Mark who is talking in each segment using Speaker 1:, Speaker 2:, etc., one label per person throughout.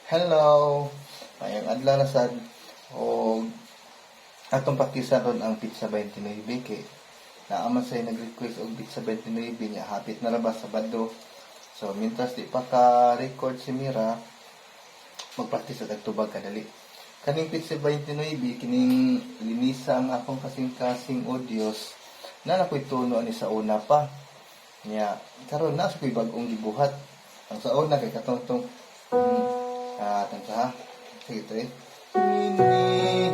Speaker 1: Hello! Ngayong adlaw na sad o atong paktisan ron ang pizza 29 kay naaman say nag-request og pizza 29 niya hapit na ra ba Sabado. So mintas di pa ka-record si Mira, magpraktis sa tagtubag kadali. Kaning pizza 29 kining linisa ang akong kasing-kasing audios na nakoy tuno ani sa una pa. Nya karon na sa koy bag-ong gibuhat. Ang sa una kay katong tanta. Sige ito eh. Inisa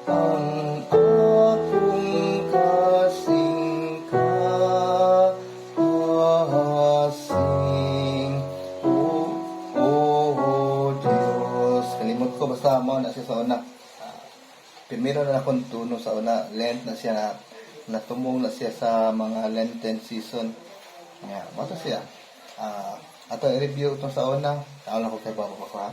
Speaker 1: ang akong kasing-kasing. Oh Diyos. Kalimot ko basta mo na siya sa una. Primero na akong tuno sa una. Lent na siya na natumong na siya sa mga Lenten season. Yeah, mato siya. Ato i-review ito sa una. Taon ako kay Baba ko ha.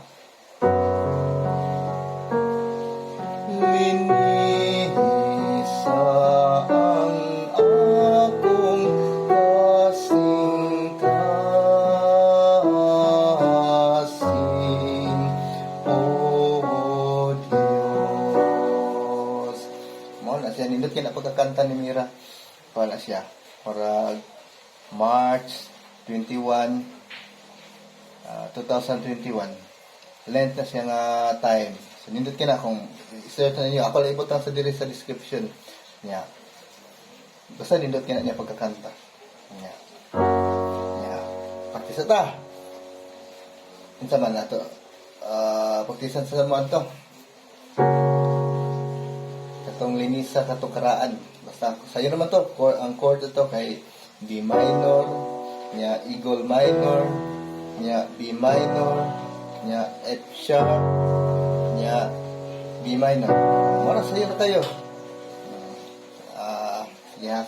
Speaker 1: Linisa ang akong kasing-kasing. Oh Diyos. Mo na siya. Nindot kina pagkakanta ni Mira. Wala siya. Para March 21 2021. Lent na siya nga time. So, nindot ka na kung i-search na ninyo. Ako lang ibutang sa diri sa description niya. Basta nindot ka na niya pagkakanta. Niya. Paktisa ta. Insa man na to. Paktisan sa samuan to. Katong linisa, katong karaan. Basta sa'yo naman to. Ang chord ito kay D minor, niya Eagle minor, niya B minor, niya F sharp, niya B minor. Muna sa'yo na tayo.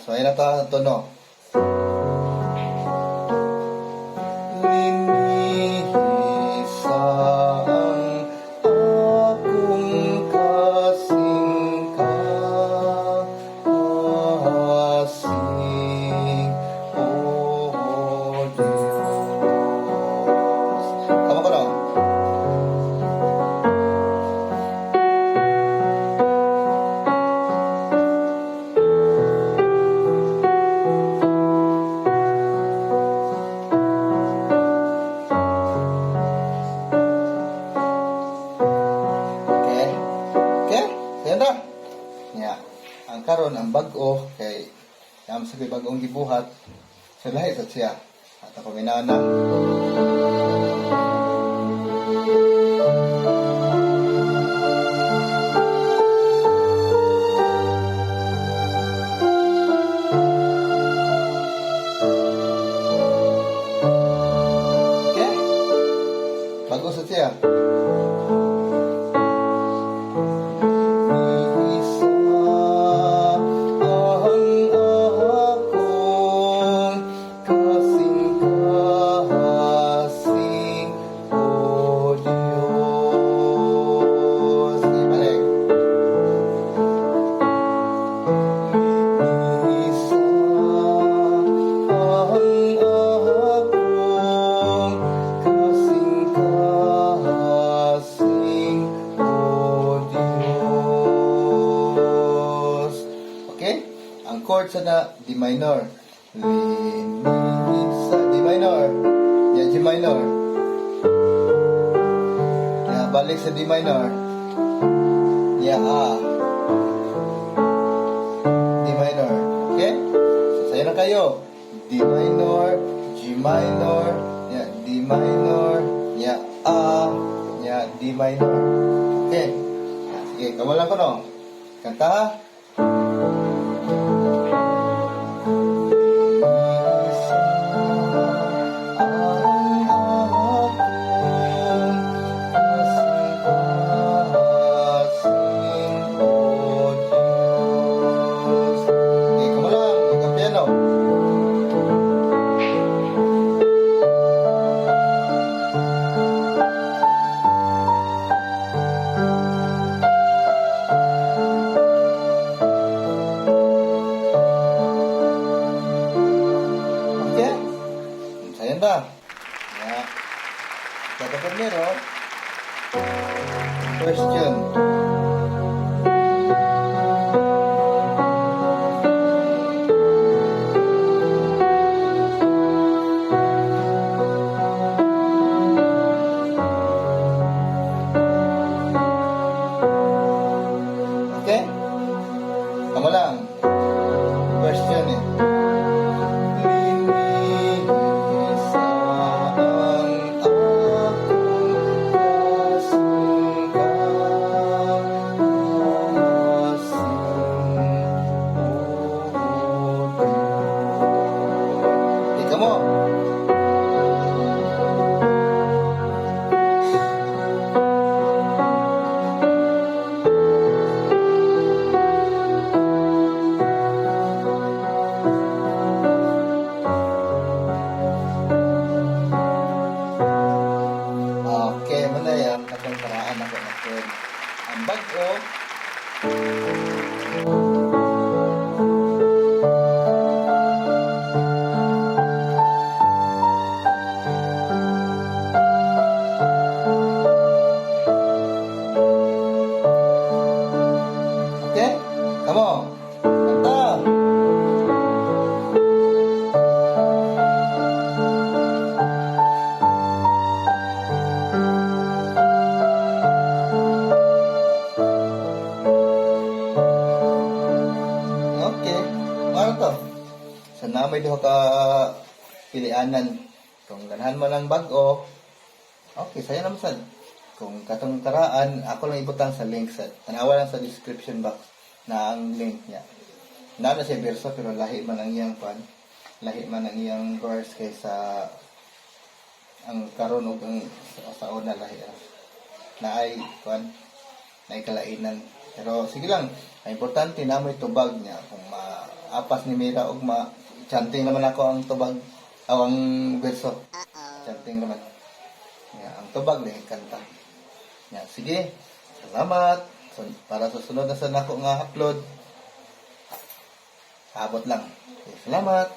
Speaker 1: So ayun na ito ang tono. Linisa ang akong kasing-kasing. Oh Diyos. Tama ko na. Ang karon ang bag-o kay am sa bag-ong gibuhat sa lahi sa siya at ako minana okay bag-o sa siya. Ang chord sa na D minor. Linisa D minor. Yan G minor. Yan balik sa D minor. Yan D minor. Okay? So sa'yo na kayo. D minor, G minor, yan D minor, yan yan D minor. Okay? Sige, kamulan ko no. Kanta. Kada primero, question. Okay? Kamu lang. Question eh. Linis ang akong kasing-kasing. Ikaw mo. Okay, muna yan. Katong paraan ako natin. Ang bag-o. Okay? Come on. Kanta. Okay. Ano to? Sa namay duha ka pilianan. Kung ganahan mo ng bag-o, okay, saya naman sad. Kung katong karaan, ako lang ibutang sa link sa tanawa lang sa description box na ang link niya. Na siya verso pero lahi man ang iyang pan. Lahi man ang iyang verse kaysa ang karon ug ang sa una lahi na ay pan na ay kalainan. Pero sige lang, ang importante na may tubag niya. Kung maapas ni Mira og chanting naman ako ang tubag o ang verso. Chanting naman. Yeah, ang tubag na kanta. Yeah, sige. Salamat. So, para sa sunod na sa nako nga upload. Abot lang. Okay, salamat.